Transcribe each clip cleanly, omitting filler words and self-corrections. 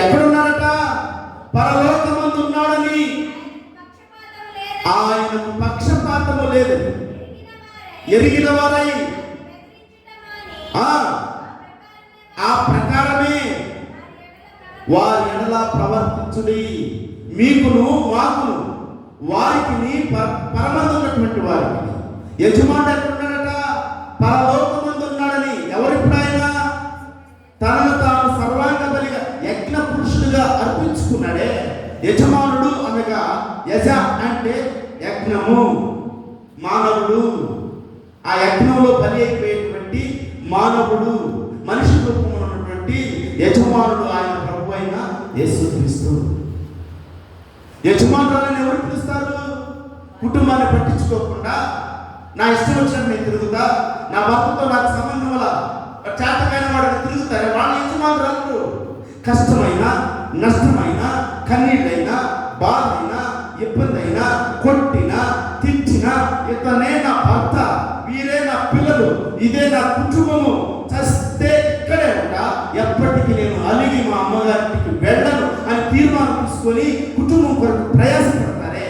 ఎక్కడున్నాడట? పరలోకమందు ఉన్నాడని. ఆయనకు పక్షపాతము లేదు. ఎరిగిన వారై ఆ ప్రకారమే వారి ఎడల ప్రవర్తించుడి. మీకును మాకును వారికి పరమందున్నటువంటి వారికి. యజమానుడు ఎక్కడున్నాడట? పరలోకమందు ఉన్నాడని. ఎవరిప్పుడు ఆయన తనను తాను సర్వాంగ బలిగా యజ్ఞ పురుషుడిగా అర్పించుకున్నాడే. యజమానుడు అనగా యజ అంటే యజ్ఞము, మానవుడు. ఆ యజ్ఞంలో బలి అయిపోయేటువంటి మానవుడు, మనిషి రూపంలో ఉన్నటువంటి యజమానుడు ఆయన ప్రభు అయిన యేసుక్రీస్తు. యజమానురాలని ఎవరు పిలుస్తారు? కుటుంబాన్ని పట్టించుకోకుండా నా ఇష్టం వచ్చినట్టు నేను తిరుగుతా, నా భర్తతో నాకు సంబంధం వల్ల చేతకైన వాడికి తిరుగుతారు, వాళ్ళు యజమానురాలు. కష్టమైన, నష్టమైన, కన్నీళ్ళైనా, బాధైనా, ఇబ్బంది అయినా, కొట్టినా, తిట్టినా, ఇతనే నా భర్త, వీరే నా పిల్లలు, ఇదే నా కుటుంబము, చస్తే ఇక్కడే ఉంటా, ఎప్పటికీ నేను అలిగి మా అమ్మగారికి వెళ్ళను అని తీర్మానం తీసుకొని కుటుంబం కొరకు ప్రయాసపడతారే,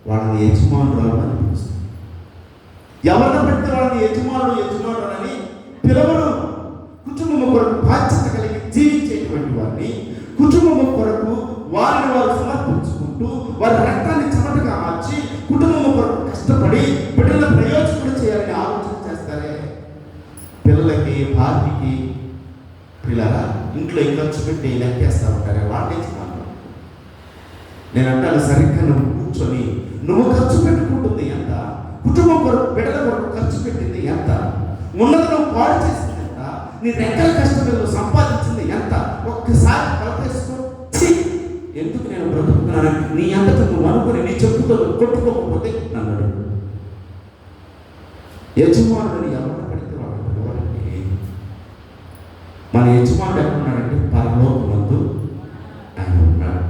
వాళ్ళని యజమానురాలు అని పిలుస్తారు. ఎవరిని పెడితే వాళ్ళని యజమానుడు అని పిలవరు. కుటుంబం కొరకు బాధ్యత కలిగి జీవించేటువంటి వారిని, కుటుంబం కొరకు వారిని వారు సమర్పించుకుంటూ వారి రక్తాన్ని చెమటగా మార్చి కుటుంబం కొరకు కష్టపడి బిడ్డల ప్రయోజకులు చేయాలని ఆలోచన చేస్తారే. పిల్లలకి, భార్యకి, పిల్లల ఇంట్లో ఖర్చు పెట్టి లెక్కేస్తూ ఉంటారే, వాళ్ళే యజమానులు. నేను అంటాను, సరిగ్గా నువ్వు కూర్చొని నువ్వు ఖర్చు పెట్టుకుంటుంది ఎంత, కుటుంబం కొరకు బిడ్డల కొరకు ఖర్చు పెట్టింది ఎంత, ఉన్నది నువ్వు పాడు చేసింది ఎంత, నీ రెక్కల కష్టం నువ్వు సంపాదించింది ఎంత, ఒక్కసారి కలపేసుకో. ఎందుకు నేను బ్రతుకుతున్నాను నీ అంతట నువ్వు అనుకుని నీ చెప్పుతో కొట్టుకోకపోతే నన్ను యజమానుడిని ఎవరు పడితే వాళ్ళు పిలవాలండి. మన యజమానుడు ఎక్కడున్నాడంటే పరలోకమందు ఆయన ఉన్నాడు.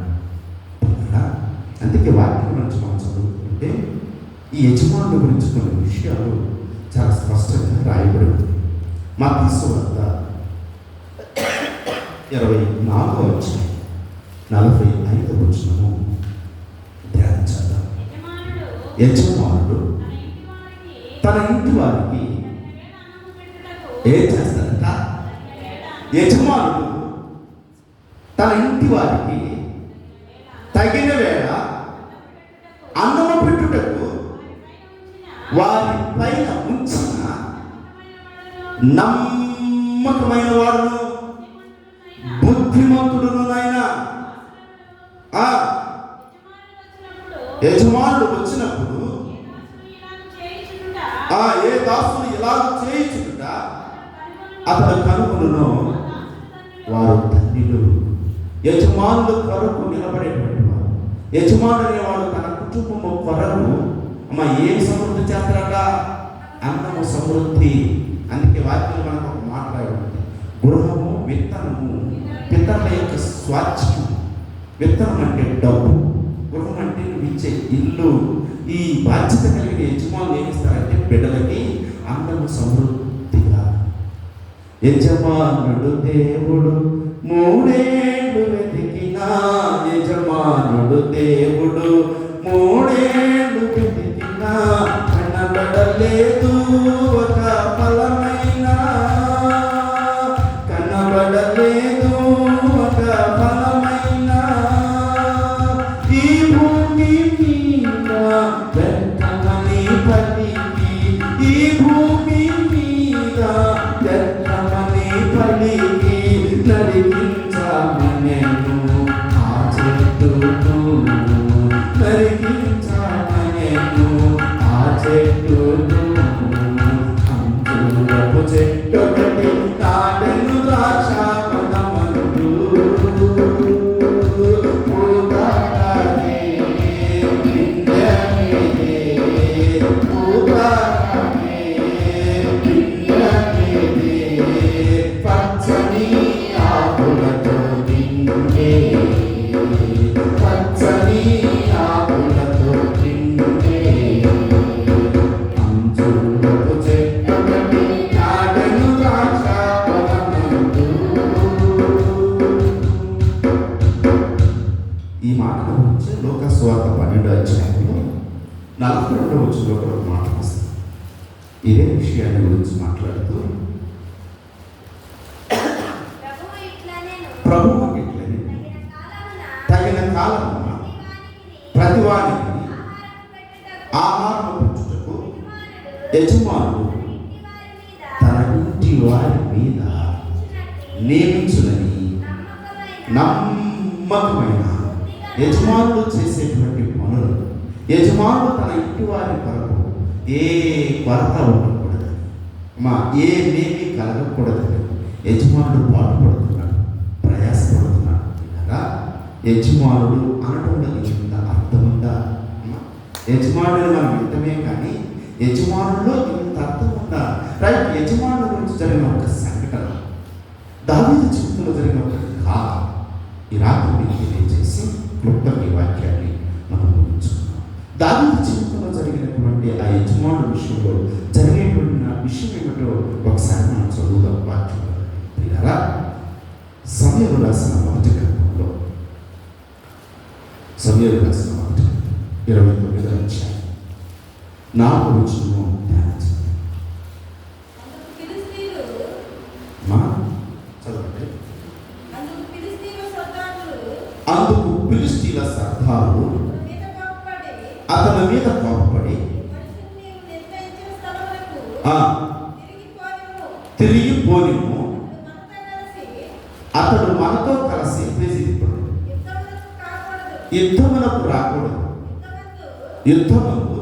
అందుకే వాక్యం నుంచి మనం చదువుకుంటే ఈ యజమానుడి గురించి కొన్ని విషయాలు చాలా స్పష్టంగా రాయబడి ఉంది. మత్తయి సువార్త 24:45 ధ్యానించాలి. యజమానుడు తన ఇంటి వారికి ఏం చేస్తాడట? యజమానుడు తన ఇంటి వారికి తగిన వేళ అన్నము పెట్టుటకు వారి పైన ఉంచిన నమ్మకమైన వాడును, బుద్ధిమంతుడును. నాయన యజమానుడు వచ్చినప్పుడు ఏ దాసులు ఇలా చేయించుట అతని కనుగొనును వారు ధన్యులు. యజమానుడు కొరకు నిలబడేటువంటి వారు. యజమానుడు అనేవాడు తన కుటుంబం కొరకు ఏం సమృద్ధి చేస్తారట? అన్నము సమృద్ధి. అందుకే వాక్యం మనకు ఒక మాట్లాడుతుంది, గృహము విత్తనము, పితరుల యొక్క స్వాస్థ్యం. విత్తనం అంటే డబ్బు, గృహం అంటే నువ్వు ఇచ్చే ఇల్లు. ఈ బాధ్యత కలిగిన యజమానులు ఏమిస్తారంటే బిడ్డలకి అన్నము సమృద్ధిగా. యజమానుడు దేవుడు 3 ఏళ్ళు వెతికినా, యజమానుడు దేవుడు 3 ఏళ్ళు వెతికినా కనబడలేదు ఒక ఫలమైనా, కనబడలేదు ఒక ఫలమైనా. ఈ భూమి మీద వ్యర్థమని పలికి, ఈ భూమి మీద వ్యర్థమని పలికి నరికించామనేను ఆ చెట్టును, నరికించామనేను ఆ చెట్టును. అంజూరపు చెట్టు ఒకటి నాటెను ద్రాక్ష వనమందు, పూతాడే పిందె మీదే, పూతాడే పిందె మీదే, పచ్చని ఆకులతో నిండే, పచ్చని ఆకులతో నిండే. అంజూరపు చెట్టు ఒకటి నాటెను ద్రాక్ష వనమందు. 42వ వచనంలో కూడా ఒక మాట రాస్తాను. ఇదే విషయాన్ని గురించి మాట్లాడుతూ ప్రభువు ఇట్లని తగిన కాలమున ప్రతివానికి ఆహారం పెట్టుటకు యజమానుడు తన ఇంటి వారి మీద నియమించునని నమ్మకమైన యజమానుడు చేసేటువంటి పనులు, యజమానుడు తన ఇంటి వారి కొరకు ఏ కొరత ఉండకూడదు, ఏమేమి కలగకూడదని యజమానుడు పాటుపడుతున్నాడు, ప్రయాసపడుతున్నాడు. ఇలా యజమానుడు అనడంలో ఇంత అర్థం ఉందా? యజమానుడు మనం వింటమే కానీ యజమానుల్లో ఇంత అర్థం ఉందా? రైట్. యజమానుల గురించి జరిగిన ఒక సంఘటన, దావీదు జీవితంలో జరిగిన ఒక కాలం ఈ రాత్రి మీకు తెలియజేసి క్లుప్తంగా ఈ వాక్యాన్ని మనం ఊహించుకున్నాం. దావీదు జీవితంలో జరిగినటువంటి ఆ యజమానుల విషయంలో జరిగేటువంటి విషయం ఏమిటో ఒకసారి మనం చదువుదాం వాక్యంలో. ఇలా సమూయేలు రాసిన మొదటి గ్రంథంలో, సమూయేలు రాసిన మొదటి 29వ అధ్యాయం 4వ వచనం ధ్యానించండి. చదవండి. అందుకు ఫిలిష్తీయుల సర్దారులు అతని మీద కోపపడి తిరిగిపోనిము, అతడు మనతో కలిసి యుద్ధమునకు రాకూడదు, యుద్ధమునకు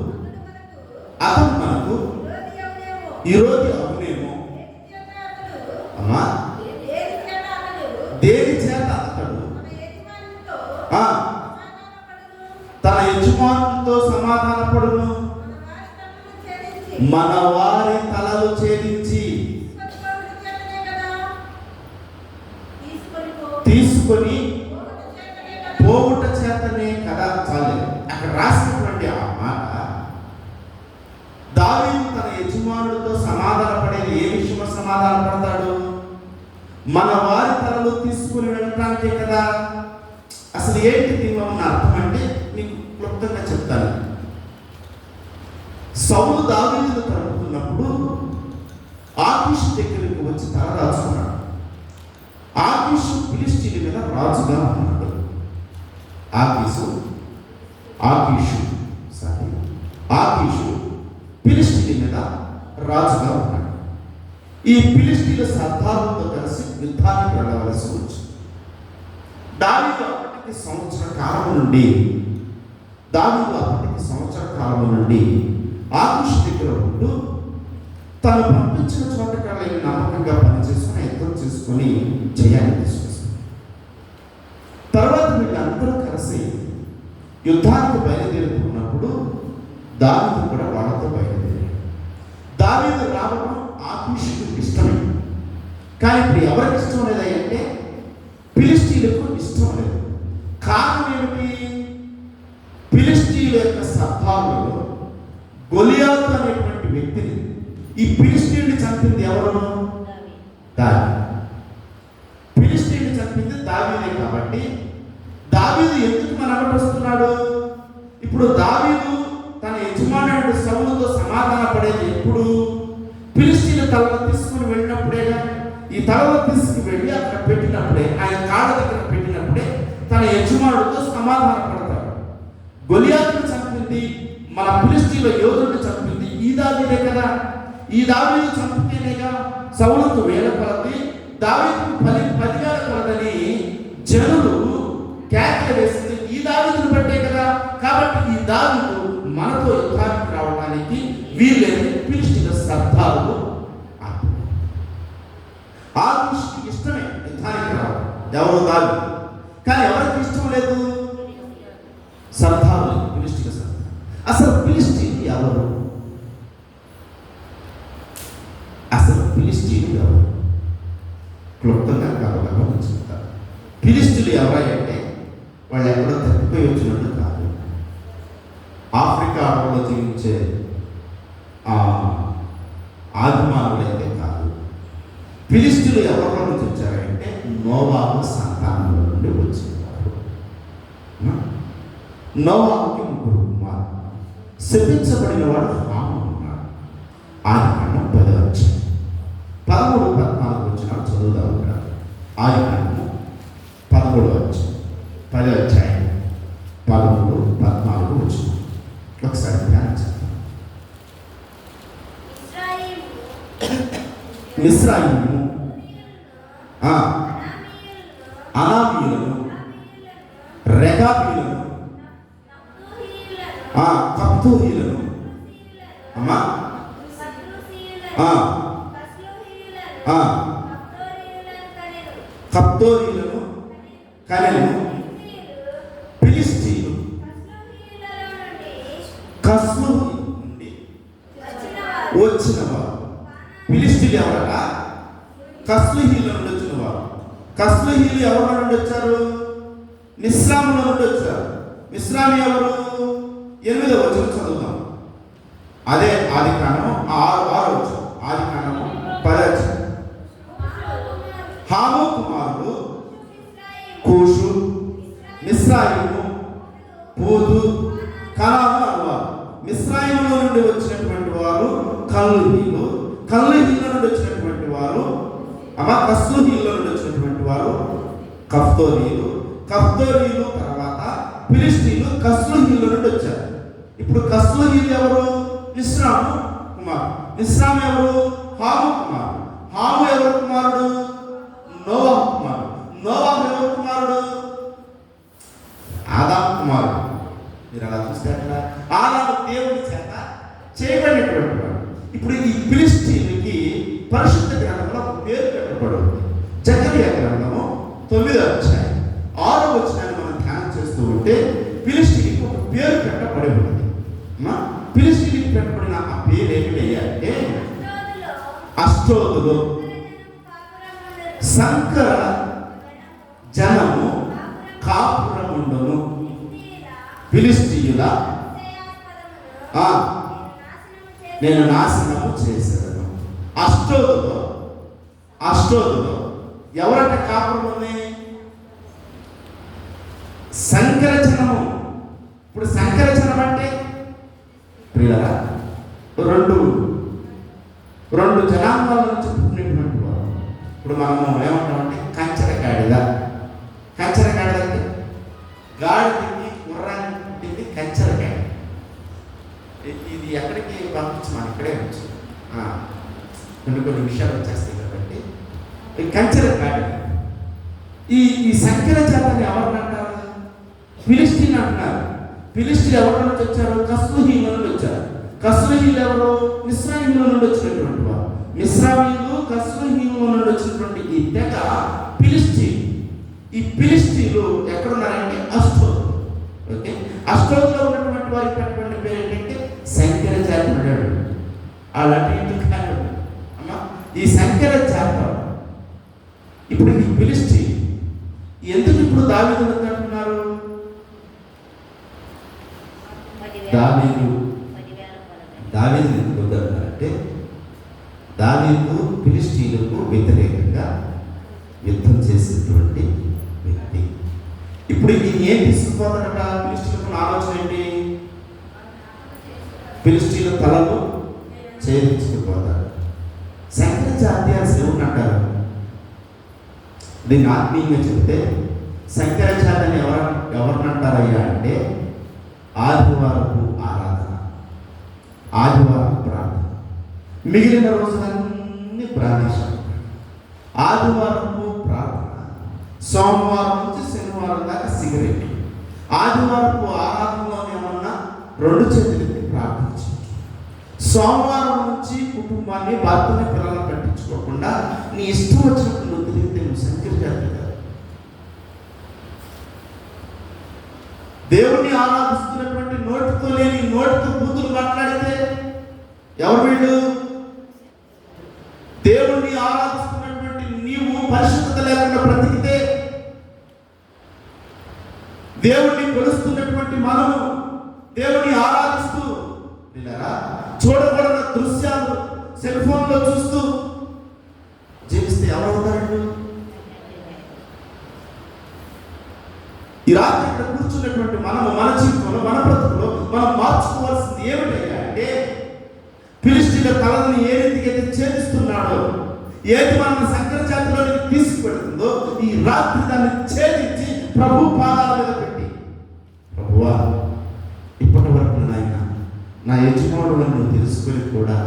అతను మనకు ఈరోజు అవునేమో. అమ్మా, దేని చేత అతడు తన యజమానులతో సమాధానపడును? మన వారి తలలు ఛేదించి తీసుకొని పోవుట చేతనే కదా. చాలే అక్కడ రాసినటువంటి ఆ మాట, దావీదు తన యజమానులతో సమాధానపడేది ఏ విషయంలో సమాధానపడతాడు? మన వారి తలలు తీసుకుని వెళ్ళటానికే కదా. అసలు ఏంటి దీనిలో ఉన్న అర్థం అంటే మీకు క్లుప్తంగా చెప్తాను. సౌలు దావీదును తరుముతున్నప్పుడు ఆకీషు దగ్గరికి వచ్చి తల రాజుకున్నాడు. ఆకీషు ఫిలిష్తీయుల మీద రాజుగా ఉన్నాడు. ఆకీషు ఫిలిష్తీయుల మీద రాజుగా ఉన్నాడు. ఈ ఫిలిష్తీయుల సర్దారులతో కలిసి యుద్ధానికి వెళ్ళవలసి వచ్చింది. దావీదు అప్పటికి సంవత్సర కాలము నుండి ఆకీషు దగ్గర ఉంటూ తను పంపించిన చోటకి నమ్మకంగా పనిచేసుకుని యుద్ధం చేసుకుని జయాన్ని తీసుకొస్తుంది. తర్వాత వీళ్ళందరూ కలిసి యుద్ధానికి బయలుదేరుతున్నప్పుడు దావీదు కూడా వాళ్ళతో బయలుదేరాడు. దావీదు రావడం ఆకీషుకు ఇష్టమే, కానీ ఇప్పుడు ఎవరికి ఇష్టం లేదంటే ఫిలిష్తీయులకు ఇష్టం లేదు. కారణం ఏమిటి? ఫిలిష్తీయుల యొక్క సర్దారులలో గొలియాతు అనేటువంటి వ్యక్తిని, ఈ ఫిలిష్తీయుడిని చంపింది ఎవరు? దావీదు. ఫిలిష్తీయుడిని చంపింది దావీదే. కాబట్టి దావీదు ఎందుకు మనబడి వస్తున్నాడు? ఇప్పుడు దావీదు తన యజమానుడు సౌలుతో సమాధాన పడేది ఎప్పుడు? ఫిలిష్తీయుల తలలో తీసుకుని వెళ్ళినప్పుడేగా. ఈ తలలో తీసుకువెళ్ళి అక్కడ పెట్టినప్పుడే, ఆయన కాళ్ళ దగ్గర పెట్టినప్పుడే తన యజమానుడితో సమాధాన పడతాడు. గొలియాతును చంపింది, మన ఫిలిష్తీయుల యోధుడిని చంపింది ఈ దావీదే కదా. ఈ దావీదు చంపితేనేగా సౌలుకు 1000 కొలది, దావీదుకు 10,000 కొలదని జనులు కేకలు వేసింది ఈ దావీదును బట్టే కదా. కాబట్టి ఈ దావీదు మనతో యుద్ధానికి రావడానికి వీళ్ళని ఫిలిష్తీయుల సర్దారులు ఆకీషుకి ఇష్టమే యుద్ధానికి రావడం, ఎవరు? దావీదు. కానీ ఎవరికి ఇష్టం లేదు? సర్దారులు, ఫిలిష్తీయుల సర్దారు. అసలు ఫిలిష్తీయులు ఎవరు? క్లుప్తంగా గబగబా చెప్తారు. ఫిలిష్తీయులు ఎవరంటే వాళ్ళు ఎక్కడో తప్పిపోయి వచ్చినట్టు కాదు. ఆఫ్రికా అడవుల్లో జీవించే ఆదిమానవులైతే కాదు. ఫిలిష్తీయులు ఎవరిలో నుంచి వచ్చారంటే నోవాహు సంతానంలో నుండి వచ్చినవారు. నోవాహుకి 3 కుమారులు, శపించబడిన వాడు హాము ఉన్నాడు. ఆదికాండం 10వ అధ్యాయం 13, 14 వచనాలు చదువుదాం. ఇక్కడ ఆదికాండం 13వ అధ్యాయం 10వ అధ్యాయం 13, 14 వచనాలు ఒకసారి ధ్యానించండి. మిస్రాయిము అనామీయులను, రెగాబీయులను, కప్తోరీయులను, అమ్మా కప్తోరీయులను కనెను. ఫిలిష్తీయులు కస్లు నుండి వచ్చినవారు. ఫిలిష్తీయులు ఎవరట? కస్లుహీల నుండి వచ్చినవారు. కస్లుహీలు ఎవరి నుండి వచ్చారు? మిస్రాముల నుండి వచ్చారు. మిస్రామి ఎవరు? 8వ వచనం చదువుతాం. అదే ఆదికాండం 6వ వచనం. ఆదికాండం 10వ వచనం. హాము కుమారుడు కూషు, మిస్రాయిము, పూదు, కనాను అన్నవారు. మిస్రాయిములో నుండి వచ్చినటువంటి వారు కల్లుహీలు. కల్లుహీల నుండి వచ్చినటువంటి వారు కస్లుహీల నుండి వచ్చినటువంటి వారు కఫ్తోరీలు. కఫ్తోరీలు తర్వాత ఫిలిష్తీయులు కస్లుహీల నుండి వచ్చారు. ఇప్పుడు కస్లుహీలు ఎవరు? మిస్రాము కుమారుడు. మిస్రాము ఎవరు? హాము కుమారుడు. హాము ఎవరు కుమారుడు? నోవాహు కుమారుడు. నోవాహు ఎవరు కుమారుడు? ఆదాము కుమారుడు. మీరు అలా చూస్తే అట్లా ఆదాము దేవుడి చేత చేయబడినటువంటి వాడు. ఇప్పుడు ఈ ఫిలిష్తీయులకి పరిశుద్ధ గ్రంథంలో ఒక పేరు పెట్టబడింది. జకరియా గ్రంథము 9వ అధ్యాయం 6వ వచనాన్ని మనం ధ్యానం చేస్తూ ఉంటే ఫిలిష్తీయులకు ఒక పేరు పెట్టబడి ఉన్నది. ఫిలిష్తీయులకు పెట్టబడిన ఆ పేరు ఏమిటంటే అష్డోదులో సంకర జనము కాపురముండును. ఫిలిష్తీయుల నేను నాశనము చేశాను. అష్డోదులో ఎవరంటే కాపురం ఉంది? సంకరజనము. ఇప్పుడు సంకరజనం అంటే ప్రియులరా రెండు జనాంగాల నుంచి పుట్టినటువంటి వారు. ఇప్పుడు మనము ఏమంటామంటే కంచరగాడిద. కంచరగాడిద అంటే గాడిదకి గుర్రాన్ని పుట్టింది కంచరగాడి. ఇది ఎక్కడికి పంపించమని ఇక్కడే వచ్చు. కొన్ని విషయాలు వచ్చేస్తాయి కాబట్టి కంచరగాడి. ఈ సంఖ్యల జాతని ఎవరిని అంటారు? ఫిలిష్తీన్ అంటున్నారు. ఫిలిష్తీన్ ఎవరి నుండి వచ్చారు? కస్లుహీల నుండి వచ్చారు. కస్లుహీలు ఎవరు? మిస్రాయిముల నుండి వచ్చినటువంటి వారు. మిస్రాయిలు కస్లుహీల నుండి వచ్చినటువంటి ఈ తెగ ఫిలిష్తీన్. ఈ ఫిలిష్తీన్లు ఎక్కడున్నారంటే అష్డోదు. ఓకే, అష్డోదులో ఉన్నటువంటి వారికి పెట్టినటువంటి పేరు ఏంటంటే సంఖ్యల జాతి అన్నాడు. అలాంటి ఇంటికి కాదు అమ్మా ఈ సంఖ్యల జాతి. ఇప్పుడు ఈ ఫిలిష్తీన్ ఎందుకు ఇప్పుడు దావీదు అంటున్నారు? దావీదు ఎందుకు వద్దంటారంటే దావీదు ఫిలిష్తీయులకు వ్యతిరేకంగా యుద్ధం చేసినటువంటి వ్యక్తి. ఇప్పుడు ఈయన ఏం తీసుకుపోతాడట? ఫిలిష్తీయులకు ఆలోచన ఏంటి? ఫిలిష్తీయుల తలలు చేయించుకుపోతాడు. సంఖ్య జాతీయ సేవకుడు అంటారు. దీన్ని ఆత్మీయంగా చెప్తే సంఖ్య జాతిని ఎవరినంటారయ్యా అంటే ఆదివారపు ఆరాధన, ఆదివారం ప్రార్థన. మిగిలిన రోజులన్నీ ప్రార్థించాలి. ఆదివారపు ప్రార్థన, సోమవారం నుంచి శనివారం దాకా సిగరెట్. ఆదివారపు ఆరాధనలో ఏమన్నా 2 చేతులకి ప్రార్థించి, సోమవారం నుంచి కుటుంబాన్ని, భర్తని, పిల్లలను పట్టించుకోకుండా నీ ఇష్టం వచ్చినట్టు నువ్వు తిరిగితే నువ్వు సంఖ్య జాతి కాదు. దేవుణ్ణి ఆరాధిస్తున్నటువంటి నోటితో లేని నోటితో బూతులు మాట్లాడితే ఎవరు వీళ్ళు? దేవుణ్ణి ఆరాధిస్తున్నటువంటి నీవు పరిశుద్ధత లేకుండా బ్రతికితే, దేవుణ్ణి కొలుస్తున్నటువంటి మనము దేవుణ్ణి ఆరాధిస్తూ చూడబడిన దృశ్యాలు సెల్ ఫోన్లో చూస్తూ జీవిస్తే ఎవరవుతారు? ఈ రాత్రి ఇక్కడ కూర్చున్నటువంటి మనము మన జీవితంలో, మన బ్రతుకులో మనం మార్చుకోవాల్సింది ఏమిటయ్యా అంటే, ఫిలిష్తీయుల తలను ఏ రీతికి అయితే ఛేదిస్తున్నాడో, ఏది మన సంకర జాతిలోనికి తీసుకుపెడుతుందో, ఈ రాత్రి దాన్ని ఛేదించి ప్రభు పాదాల మీద పెట్టి, ప్రభువా ఇప్పటి వరకు నాయన నా యజమానుడు నన్ను తెలుసుకొని కూడా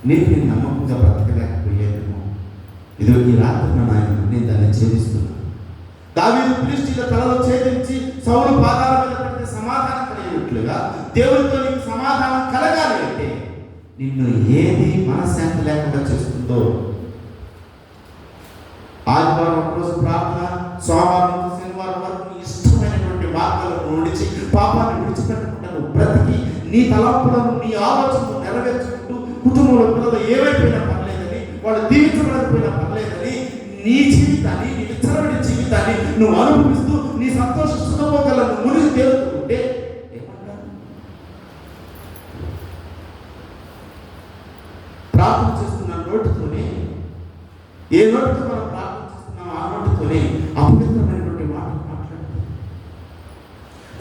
నేను నమ్మకంగా బ్రతకలేకపోయాను. ఇది ఈ రాత్రి నాయన నేను దాన్ని ఛేదిస్తున్నాను. దావీదు ఫిలిష్తీయుల తలలో ఛేదించి సౌలు పాదాల మీద పెడితే సమాధానం కలిగినట్లుగా దేవునితో నీకు సమాధానం కలగాలి అంటే నిన్ను ఏది మనశ్శాంతి లేకుండా చేస్తుందో, ఆదివారం ఒకరోజు ప్రార్థన, సోమవారం నుంచి శనివారం వరకు నీ ఇష్టమైనటువంటి మార్గాలను నడిచి పాపాన్ని విడిచిపెట్టకుండా నువ్వు బ్రతికి నీ తలంపులను నీ ఆలోచనలు నెరవేర్చుకుంటూ కుటుంబంలో పిల్లలు ఏమైపోయినా పర్లేదని, వాళ్ళు దీవించబడకపోయినా పర్లేదని నీ జీవితాన్ని, నీ విచ్చలవిడి జీవితాన్ని నువ్వు అనుభవిస్తూ నీ సంతోష సుఖభోగాలను మునిగి తేలుతుంటే ఏమంటారు? ప్రార్థన చేస్తున్న నోటితోనే, ఏ నోటితో మనం ప్రార్థన చేస్తున్నాం ఆ నోటితోనే అపవిత్రమైనటువంటి మాటలు మాట్లాడుతాం.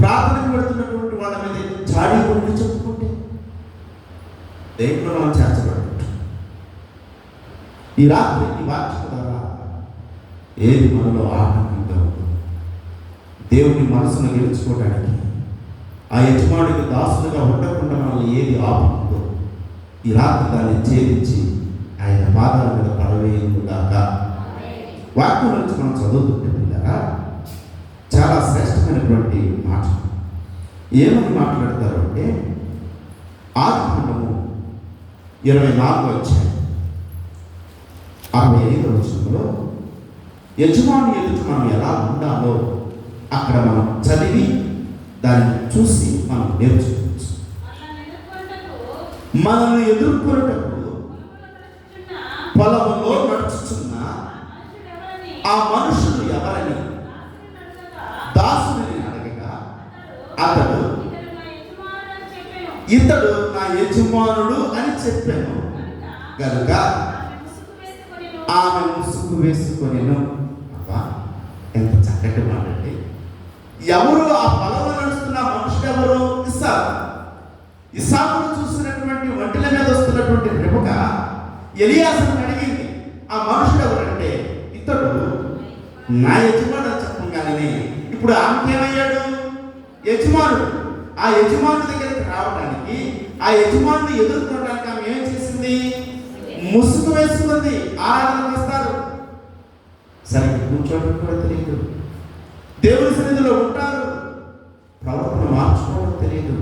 ప్రార్థనకు పెడుతున్నటువంటి వాళ్ళ మీద చాడీ కొట్టి చెప్పుకుంటే దేవుడు మనం చేర్చబడుతుంటాం. ఈ రాత్రి ఈ వాక్యం ద్వారా ఏది మనలో ఆటంకంగా ఉందో, దేవుని మనసును గెలుచుకోవడానికి, ఆ యజమానికి దాసులుగా ఉండకుండా మనల్ని ఏది ఆపుతుందో, ఈ రాత్రి దాన్ని ఛేదించి ఆయన పాదాల మీద పడవేయుగాక. వాక్యం నుంచి మనం చదువుతుంటే పిల్లరా చాలా శ్రేష్టమైనటువంటి మాట. ఏమని మాట్లాడతారు అంటే, ఆదికాండము 24వ అధ్యాయం 65వ వచనంలో యజమాని ఎదుట మనం ఎలా ఉండాలో అక్కడ మనం చదివి దాన్ని చూసి మనం నేర్చుకోవచ్చు. మనల్ని ఎదుర్కొనేటప్పుడు పొలంలో నడుచుచున్న ఆ మనుషులు ఎవరని దాసుని అడగగా అతడు ఇతడు నా యజమానుడు అని చెప్పాను కనుక ఆమె ముసుగు వేసుకొనెను. అబ్బా ఎంత చక్కటి మాట అండి. ఎవరు ఆ పొలంలో నడుస్తున్న మనుషుడు ఎవరు? ఇస్సాకు. ఇస్సాకును చూసినటువంటి ఒంటిల మీద వస్తున్నటువంటి రెబెకా ఎలియాజరుని అడిగింది, ఆ మనుషుడు ఎవరంటే ఇతడు నా యజమానుడు అని చెప్పగానే ఇప్పుడు ఆమెకేమయ్యాడు? యజమానుడు. ఆ యజమానుడి దగ్గరికి రావడానికి, ఆ యజమానుని ఎదుర్కోవడానికి ఆమె ఏం చేసింది? ముసుగు వేసుకుంది. ఆరాధనకు వస్తారు, సరిగ్గా కూర్చోవడం కూడా తెలియదు, దేవుని సన్నిధిలో ఉంటారు, ప్రవర్తన మార్చుకోవడం తెలియదు.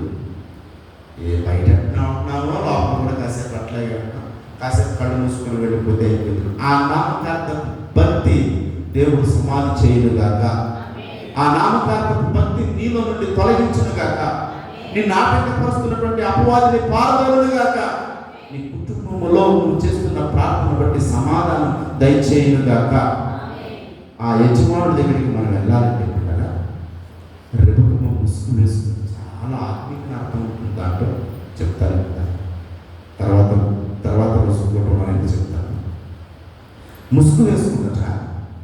ఏ బయట ఉంటున్నామో లోపల కూడా కాసేపు అట్లాగే ఉంటాం, కాసేపు కళ్ళు మూసుకొని వెళ్ళిపోతే ఆ నామకార్థ భక్తి దేవుడు సమాధి చేయనుగాక. ఆ నామకార్థ భక్తి నీలో నుండి తొలగించునుగాక. నిన్ను ఆటంకపరుస్తున్నటువంటి అపవాదిని పారదోలునుగాక. నీ కుటుంబంలో నువ్వు చేస్తున్న ప్రార్థన బట్టి సమాధానం దయచేయునుగాక. ఆ యజమానుడి దగ్గరికి మనం వెళ్ళాలంటే పిల్లగా రెబెకా ముసుగు వేసుకుని చాలా ఆత్మీయ అర్థం ఉంటుంది దాంట్లో చెప్తారు కదా. తర్వాత రోజు కూడా మనం చెప్తాను. ముసుగు వేసుకుందట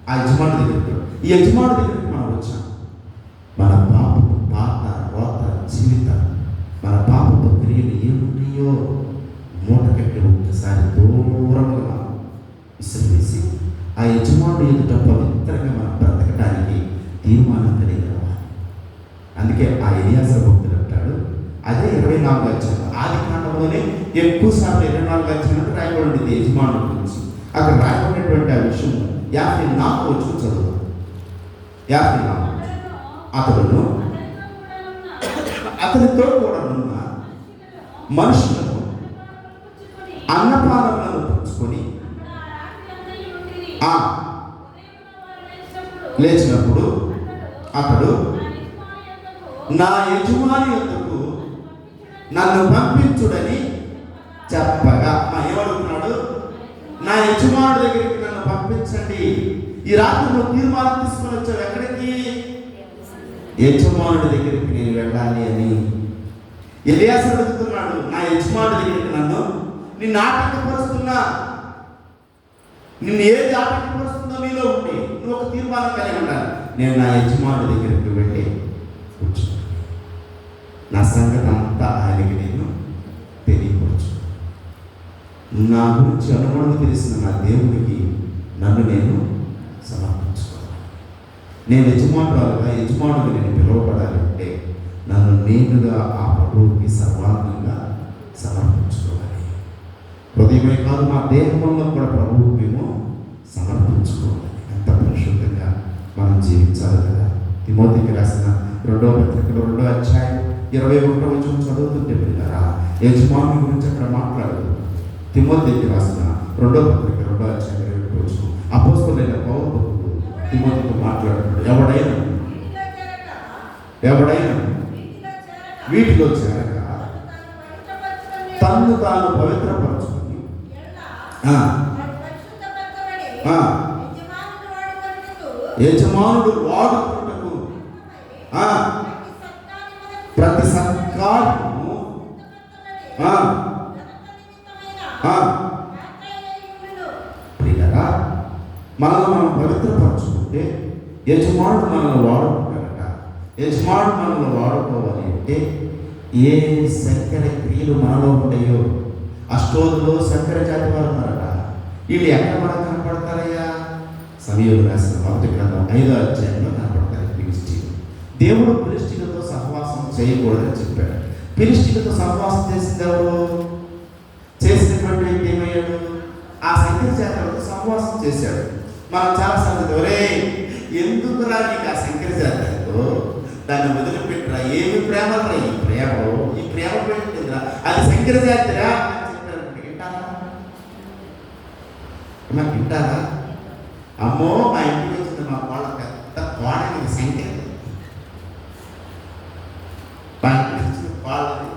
ఆ యజమానుడి దగ్గరికి. ఈ యజమానుడి దగ్గరికి మనం వచ్చాం. మన పాపపు పాత రోత జీవితం, మన పాపపు క్రియలు ఏముంటాయో మూట కట్టి ఒకసారి దూరంగా మనం విసిరివేసి ఆ యజమానుడు ఎదుట పవిత్రంగా మనం బ్రతకడానికి తీర్మానం కలిగి రావాలి. అందుకే ఆ ఎలియాజరు భక్తుడు అంటాడు, అదే 24వ అధ్యాయం ఆదికాండంలోనే ఎక్కువ సార్లు 24వ అధ్యాయం రాయబడింది యజమానుడి గురించి. అక్కడ రాయబడినటువంటి ఆ విషయం 54వ వచనం చదువు. 54 అతడును అతనితో కూడా ఉన్న మనుషులను అన్నపానములను పుచ్చుకొని లేచినప్పుడు అతడు నా యజమాని యొద్దకు నన్ను పంపించుడని చెప్పగా, ఏమడుగుతున్నాడు? నా యజమానుడి దగ్గరికి నన్ను పంపించండి. ఈ రాత్రి నువ్వు తీర్మానం తీసుకొని వచ్చావు ఎక్కడికి? యజమానుడి దగ్గరికి నేను వెళ్ళాలి అని ఎలియాజరు అడుగుతున్నాడు. నా యజమానుడి దగ్గరికి నిన్ను ఆటంకపరుస్తున్నా, నిన్ను ఏది ఆటంకపరుస్తుందో నీలో ఉండి నువ్వు ఒక తీర్మానం కలిగి ఉండాలి. నేను నా యజమానుడి దగ్గరికి వెళ్ళి కూర్చున్నాను. నా సంగతి అంతా ఆయనకి నేను తెలియపరచు. నా గురించి అనుమానం తెలిసిన నా దేవునికి నన్ను నేను సమర్పించుకోవాలి. నేను యజమానుడిగా నేను పిలువబడాలంటే నన్ను నేనుగా ఆ ప్రభువుకి సర్వాంగంగా సమర్పించుకోవాలి. హృదయమే కాదు, మా దేహంలో కూడా ప్రభువుకి మేము సమర్పించుకోవాలి. ఎంత పరిశుద్ధంగా మనం జీవించాలి కదా. తిమోతికి రాసిన 2వ పత్రికలో 2వ అధ్యాయం 21వ వచనం చదువుతుంటే పిల్లరా, యజమాని గురించి అక్కడ మాట్లాడదు. తిమోతికి రాసిన 2వ పత్రిక 2వ అధ్యాయం 21వ వచనం అపోస్తలుడైన పౌలు భక్తుడు తిమోతితో మాట్లాడుతున్నాడు. ఎవడైనా వీటిలో చేరక తన్ను తాను పవిత్రపరచుకొని యజమానుడు వాడుకున్నకు ప్రతి సత్కార్యము ప్రియులారా, మనల్ని మనం పవిత్రపరచుకుంటే యజమానుడు మనల్ని వాడుకుంటాడట. యజమానుడు మనల్ని వాడుకోవాలి అంటే ఏ శంకర క్రియలు మనలో ఉంటాయో, అష్టోదులో శంకర జాతి వారు ఉన్నారట. వీళ్ళు ఎక్కడ మనకు కనపడతారయ్యా? సమయంలో రాసిన 1వ గ్రంథం 5వ అధ్యాయంలో కనపడతారు. ఫిలిష్తీయులు. దేవుడు ఫిలిష్తీయులతో సహవాసం చేయకూడదని చెప్పాడు. ఫిలిష్తీయులతో సహవాసం చేసింది ఎవరు? చేసినటువంటి వ్యక్తి ఏమయ్యాడు? ఆ శంకర జాతులతో సహవాసం చేశాడు. మనం చాలాసార్లు ఒరే ఎందుకు రా నీకు ఆ శంకర జాతులతో, దాన్ని వదిలిపెట్టరా, ఏమి ప్రేమరా, ఈ ప్రేమ పెట్టిందిరా, అది శంకర జాతిరా అని చెప్పారు. వింటారా? అమ్మో, మా ఇంటికి వచ్చింది మా వాళ్ళ పెద్ద కోడకి శంకర, మా ఇంటికి వచ్చిన కోడది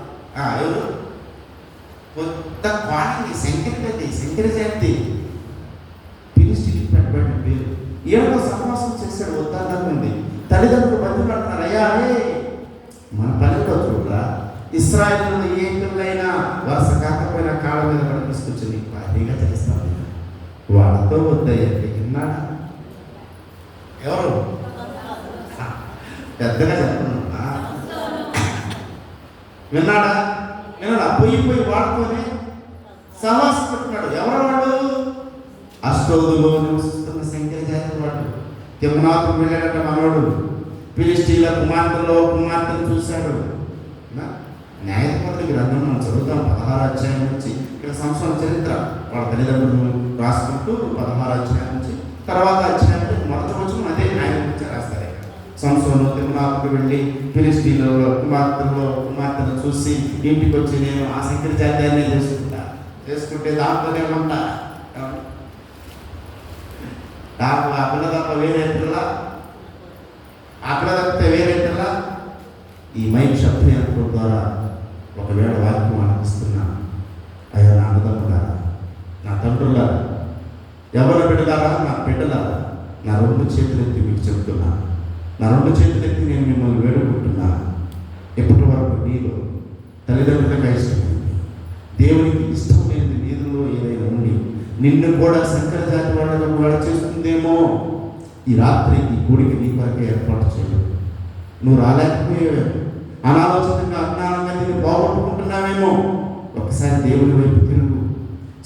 ఎవరు కొత్త కోడకి శంకరది, శంకర జాతి. ఫిలిష్తీయులకు పెట్టబడిన పేరు. ఏడో సహవాసం చేశాడు. వద్దానుంది తల్లిదండ్రులు బంధువులు అంటున్నారు, అయ్యా మన పల్లెలో చూడరా, ఇశ్రాయేలులో ఏ పిల్లైనా వరుస కాకపోయినా కాళ్ళ మీద కూడా తీసుకొచ్చి నీకు భారీగా చేస్తాను, వాళ్ళతో వద్దయ్యా. విన్నాడా? ఎవరు పెద్దగా చెప్తున్నా? విన్నాడా? పోయి వాడుతోనే సహవాసం పెట్టున్నాడు. ఎవరు వాడు? అష్టోదులో నివసిస్తున్న శంకర జాతి వాడు. తిమ్నాతుకు వెళ్ళాడట మనోడు. ఫిలిష్తీయుల కుమార్తెను చూశాడు. న్యాయాధిపతుల గ్రంథం మనం చదువుతాం 16వ అధ్యాయం నుంచి. ఇక్కడ సంవత్సరం చరిత్ర వాళ్ళ తల్లిదండ్రులు రాసుకుంటూ 16వ అధ్యాయం నుంచి తర్వాత అధ్యాయంలో మొదటి వచనం అదే న్యాయం గురించి రాస్తారు. సంవత్సరంలో తిమ్నాతుకు వెళ్ళి ఫిలిష్తీయుల కుమార్తెను చూసి ఇంటికి వచ్చి నేను ఆ శంకర జాత్యాన్ని చేసుకుంటే దాంట్లోనే ఉంటా, నాకు ఆ పిల్ల తప్ప వేరే పిల్ల, ఆ పిల్ల తప్పితే వేరే పిల్ల. ఈ మైక్ శబ్దం ద్వారా ఒకవేళ వాక్యం ఆలపిస్తున్నా, అయ్యా నా అన్నదమ్ములారా, నా తండ్రులారా, ఎవరి బిడ్డలారా, నా బిడ్డలారా, నా 2 చేతులెత్తి మీకు చెప్తున్నా, నా 2 చేతులెత్తి నేను మిమ్మల్ని వేడుకుంటున్నా. ఎప్పటి వరకు నీలో తల్లిదండ్రులకు ఇష్టమైంది, దేవునికి ఇష్టం లేని నీలో ఏదైనా ఉండి నిన్ను కూడా శంకర జాతి వాళ్ళలో కూడా చేస్తుందేమో, ఈ రాత్రి ఈ గుడికి నీ కొరకే ఏర్పాటు చేయదు. నువ్వు రాలేకపోయావు, అనాలోచితంగా అజ్ఞానంగా దీన్ని పోగొట్టుకుంటున్నావేమో. ఒకసారి దేవుని వైపు తిరుగు.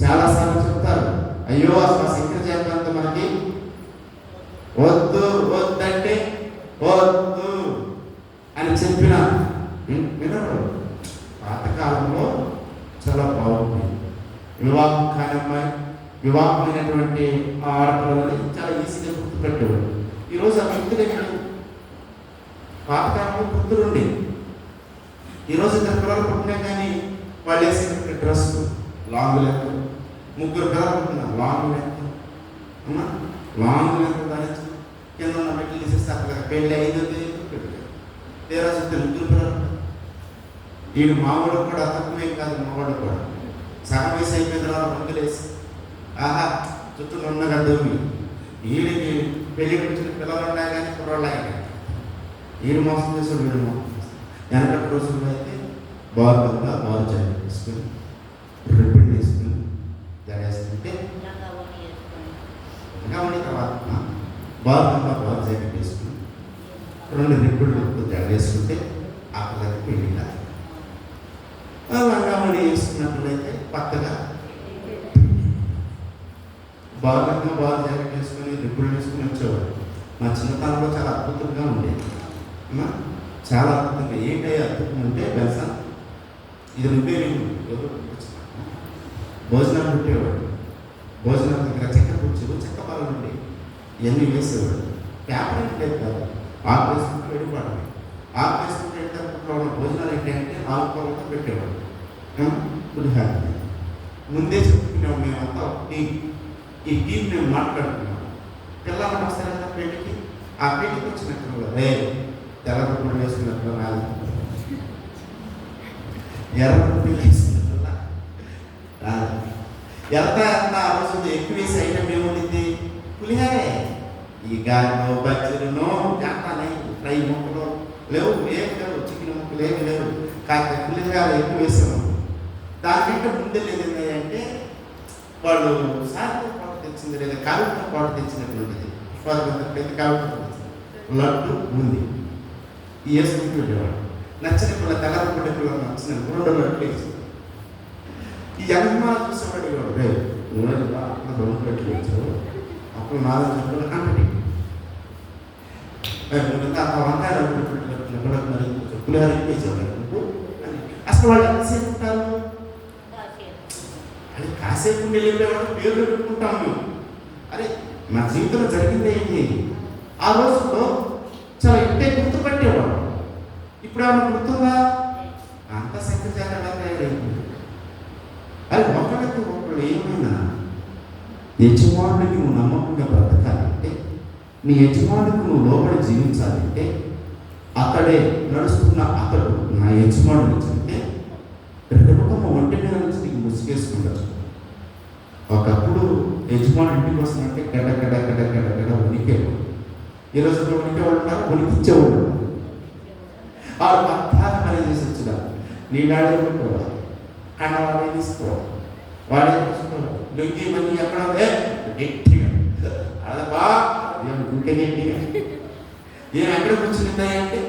చాలాసార్లు చెప్తారు, అయ్యో అసలు శంకర జాతి అంతా మనకి వద్దంటే వద్దు అని చెప్పిన వినరు. పాతకాలంలో చాలా బాగుంది. వివాహం కాని అమ్మాయి, వివాహమైనటువంటి ఆడపిల్లలని చాలా ఈజీగా గుర్తుపెట్టేవాడు. ఈరోజు ఆ వ్యక్తులు పాతకాలంలో గుర్తులుండి, ఈరోజు 2 పిల్లలు పుట్టినా కానీ వాళ్ళు వేసే డ్రెస్ లాంగ్ లెంత్, 3 పిల్లలు పుట్టినారు లాంగ్ లెంత్, లాంగ్ లెంత్ దాని కింద ఉన్న మెట్లు తీసేస్తే అక్కడ పెళ్ళి 5 తీరా చూస్తే 3 పిల్లలు. వీడు మావాడు కూడా తక్కువేం కాదు, మావాడు కూడా సగం వయసు అయిపోయిన తర్వాత రంగులేసి ఆహా చుట్టూ ఉన్నగా దూమి వీడికి పెళ్లి వచ్చిన పిల్లలు ఉన్నాయి కానీ కుర్రాళ్ళు అయినా వీడు మోసం చేసాడు, వీడు మోసం చేస్తాడు. వెనకటి రోజుల్లో అయితే బాగుంటుందా బాగు జాకెట్ వేసుకుని రిబ్బన్ వేసుకుని జడేస్తుంటే తర్వాత బాగుంటుందా బాగు జాకెట్ వేసుకుని 2 రిబ్బన్లు జడ వేసుకుంటే ఆ పిల్లలకి పెళ్లి కాదు. ఆమెను వేసుకున్నట్లయితే పక్కగా బాగా జాకెట్ వేసుకొని రిబ్బులు వేసుకుని వచ్చేవాడు. మా చిన్నతనంలో చాలా అద్భుతంగా ఉండేది. చాలా అద్భుతంగా ఏంటయ్యా అద్భుతం అంటే తెలుసా, ఇది భోజనాలు పెట్టేవాడు. భోజనం దగ్గర చెక్క కూర్చోడు, చెక్క పాలు ఉండే ఇవన్నీ వేసేవాడు. పేపర్ లేదు కాదు, ఆకు వేసుకుంటూ వెళ్ళిపోవడమే. ఆకు వేసుకుంటూ వెళ్ళేటప్పుడు ఉన్న భోజనాలు ఏంటంటే ఆకుకూరలతో పెట్టేవాడు. పులిహార ముందే చెప్పుకున్నాం మేమంతా ఈ టీం మేము మాట్లాడుకున్నాం. పిల్లలు వస్తారు కదా పెళ్లికి, ఆ పెళ్లికి వచ్చినట్లు తెల్లప్పుడు వేసుకున్నట్లు రాదు, ఎర్రప్పుడు వేసుకున్నట్లు రాదు. ఎంత ఆ రోజు ఎక్కువ వేసి ఐటమ్ ఏముండింది, పులిహారే. ఈ గాలిలో బజ్జీలను చేస్తానే, ఫ్రై ముక్కలు లేవు, ఏమి లేవు, చికెన్ ముక్కలు ఏమి లేవు, కాకపోతే పులిహార ఎక్కువ వేసాము. దానికంటే ముందే లేదు ఏంటంటే వాళ్ళు సాయంత్రం పాటు తెచ్చింది లేదా కాలుతో పాటు తెచ్చినటువంటిది కాలుతో లడ్డు ఉంది వేసుకుంటూ వెళ్ళేవాడు. నచ్చిన పిల్ల తెల్లరి పడ్డ పిల్లలు నచ్చిన 2 లడ్లు వేసి ఈ అభిమానం చూసేవాడు వాడు, 2 లడ్లు వచ్చావు అప్పుడు 4 లడ్లు అంటే వంకాయ పులిహార వేసేవాడు. అసలు వాళ్ళు ఎంతసేపు ఉంటారు, అది కాసేపు ఉండి వెళ్ళేవాడు పేర్లు పెట్టుకుంటాం మేము. అరే మా జీవితంలో జరిగింది ఏంటి, ఆ రోజుల్లో చాలా ఇంటే గుర్తుపట్టేవాడు. ఇప్పుడు ఏమన్నా గుర్తుందా, అంత సంఖ్యజాలంగా తయారైంది. అది ఒకరికి ఒకళ్ళు ఏమైనా యజమానుడికి నువ్వు నమ్మకంగా బ్రతకాలంటే, నీ యజమానుడికి నువ్వు లోపలి జీవించాలంటే, అక్కడే నడుస్తున్న అతడు నా యజమానుడు చెప్తే రెపకమ్మ ఒంటి మీద నుంచి నీకు ముసుగేసుకుంటారు. ఒకప్పుడు యజమాని ఇంటికి వస్తున్నట్టే గడ ఉనికేవాడు. ఈరోజు ఉనికేవాడు ఉన్నారు, ఉనికిచ్చేవాడు. వాడు పట్టాక పని చేసి వచ్చినారు. నీ డాడీ కొట్టుకోవాలి, కన్న వాడే తీసుకోవాలి, వాడే తీసుకోవాలి. లుంగి మనీ ఎక్కడ గట్టిగా అదే బా ఇంకే గట్టిగా ఏమి ఎక్కడ కూర్చుందా అంటే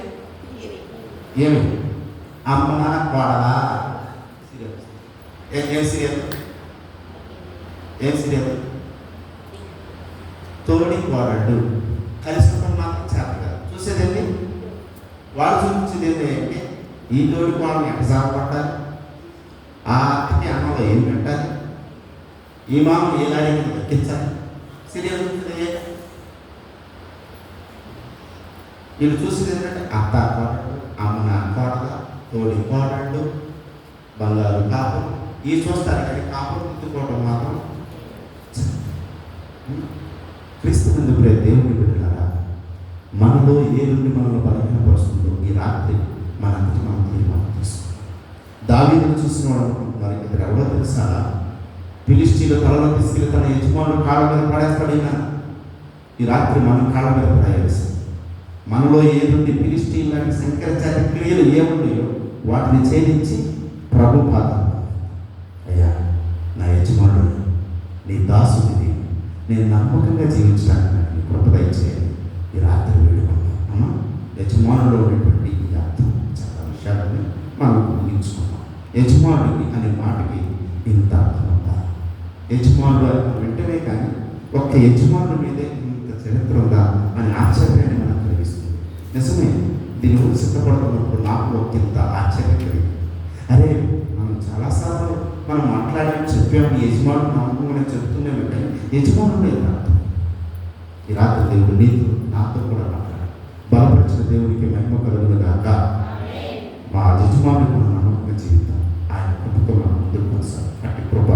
ఏమి అమ్మ కోడలా ఏం సీరియల్, ఏం సీరియల్, తోడి కోడళ్ళు కలిసి మాత్రం చేతగా చూసేదండి. వాడు చూపించేది ఏంటంటే ఈ తోడి కోడలు ఎంత సాగపట్టాలి, ఆ అక్కకి అన్నంలో ఏం పెట్టాలి, ఈ మామూలు ఏ లాడీ దక్కించాలి. సీరియల్ చూస్తుంది. వీళ్ళు చూసేది ఏంటంటే అత్త కోడళ్ళు, అమ్మ కోడలు, తోడి కోడళ్ళు, బంగారు కాపం ఈ చూస్తారు. కానీ కాపం గుర్తుకోవడం మాత్రం క్రీస్తు ముందు దేవుని బిడ్డలారా, మనలో ఏ నుండి మనల్ని బలహీనపరుస్తుందో ఈ రాత్రి మనందరి మనం తీర్మానం తీసుకుంటాం. దావీదును చూసిన వాడు అనుకుంటున్నారు, ఇక్కడ ఎవరో తెలుసా, ఫిలిష్తీయుల తలలో తీసుకెళ్ళి తన యజమానులు కాళ్ళ మీద పడేస్తాడైనా. ఈ రాత్రి మనం కాళ్ళ మీద పడేయాల్సి, మనలో ఏ నుండి ఫిలిష్తీయుల లాంటి శంకరచార్య క్రియలు ఏమున్నాయో వాటిని ఛేదించి ప్రభు పాదాలు, అయ్యా నా యజమానుడు నీ దాసుని, నేను నమ్మకంగా జీవించడానికి నాకు కృప దయచేయాలి. ఈ రాత్రి వేడుకున్నాం. యజమానులో ఉన్నటువంటి ఈ అర్థం చాలా విషయాలని మనం ఊహించుకున్నాం. యజమానుడికి అనే మాటకి ఇంత అర్థం ఉందా? యజమానుడు వెంటనే కానీ ఒక్క యజమానుడి మీదే ఇంత చరిత్ర ఉందా అని ఆశ్చర్యాన్ని మనకు కలిగిస్తుంది. నిజమే, దీని గురించి సిద్ధపడుతున్నప్పుడు నాకు ఒక ఇంత ఆశ్చర్యం కలిగింది. అరే మనం చాలాసార్లు మనం మాట్లాడాలని చెప్పాము, యజమానుడు నమ్మకం చెప్తున్నాము, కానీ యజమానుడు అర్థం. ఈ రాత్రి దేవుడు నీతో నాతో కూడా మాట్లాడు. బలపరిచిన దేవుడికి మహిమ కలుగును గాక. మా యజమానుడికి మనం నమ్మకంగా జీవితం, ఆయన కృపతో మనం ముందుకు కొనసాగాలి. అట్టి కృప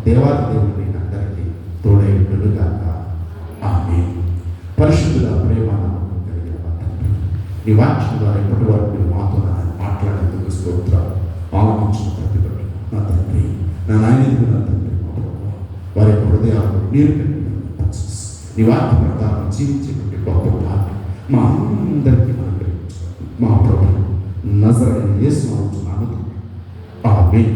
దేవాది దేవుడిని అందరికీ తోడై ఉండును గాక. ఆమేన్. పరిశుద్ధుల ప్రేమ నమ్మకం కలిగిన మా తండ్రి, నీ వాక్యం ద్వారా ఇప్పటి వరకు మీరు మాతో మాట్లాడేందుకు స్తోత్రాలు. ఆలోచించిన ప్రతి ఒక్కటి నా తండ్రి, నా నాయనకు నా తండ్రి, వారి యొక్క హృదయాలు నీరు నీ వాక్య ప్రకారం జీవించేటువంటి గొప్ప భాగ్యం మా అందరికీ అనుగ్రహించాలి. మా ప్రభువు నజరేయుడైన యేసు నామమున ఆమేన్.